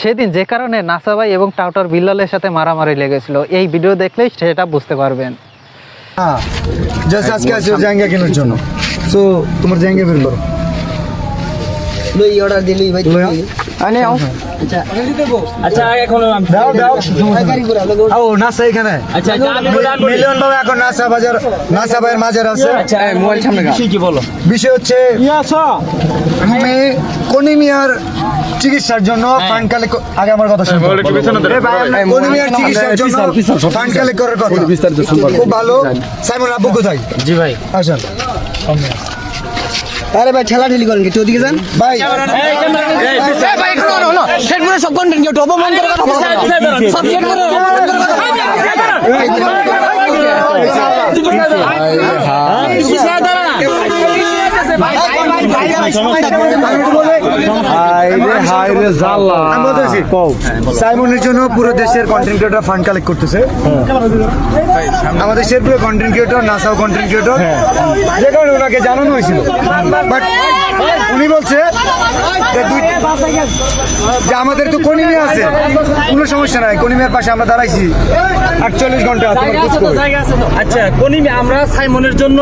সেদিন যে কারণে নাসা ভাই এবং টাউটার বিল্লালের সাথে মারামারি লেগেছিল, এই ভিডিও দেখলেই সেটা বুঝতে পারবেন। হ্যাঁ, জাস্ট আজকে আসছো জায়গা কেনার জন্য, সো তোমার জায়গা বের করো। লই অর্ডার দিলি ভাই তুমি আনে আও। আচ্ছা আচ্ছা এখন দাও দাও। গাড়ি ঘোড়া লোক ও নাসা এখানে। আচ্ছা মিলিয়ন বাবা এখন নাসা বাজার, নাসা ভাইয়ের মাজার আছে। আচ্ছা মোবাইল সামনে কি বলো? বিষয় হচ্ছে তুমি কনিমিয়ার চিকিৎসার জন্য ফান্ড কালেক্ট, আগে আমার কথা শুনুন। কনিমিয়ার চিকিৎসার জন্য ফান্ড কালেক্ট করার কথা খুব ভালো। সাইমন আব্বু কোথায়? জি ভাই আসেন আরে ভাই ঠেলা ঠেলি করেন কি ওদিকে যান ভাই। ভাই শোনো সেট করে সব কন্টেন্ট কেউ অপমান করে কথা বলো সব সেট করে সাইমনের জন্য পুরো দেশের কন্টেন্ট ক্রিয়েটর ফান্ড কালেক্ট করতেছে। আমাদের দেশের পুরো কন্টেন্ট ক্রিয়েটর, নাসাও কন্টেন্ট ক্রিয়েটর, যে কারণে ওনাকে জানানো হয়েছিল, বাট উনি বলছে যে আমাদের তো কনিমিয়া আছে, কোনো সমস্যা নাই, কনিমিয়ার পাশে আমরা দাঁড়াইছি 48 ঘন্টা। আচ্ছা কোনিমি আমরা সাইমনের জন্য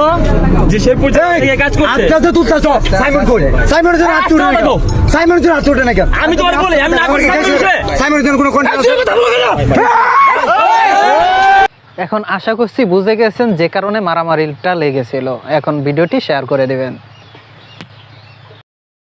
যে সে পর্যন্ত কাজ করতে আচ্ছা তুলতা সব সাইমন কই? সাইমনের জন্য হাত উঠে না কেন? সাইমনের জন্য হাত উঠে না কেন? আমি তোমার বলি আমি না করি সাইমনের জন্য কোনো কন্টেন্ট আছে? এখন আশা করছি বুঝে গেছেন যে কারণে মারামারিটা লেগেছিল। এখন ভিডিওটি শেয়ার করে দেবেন।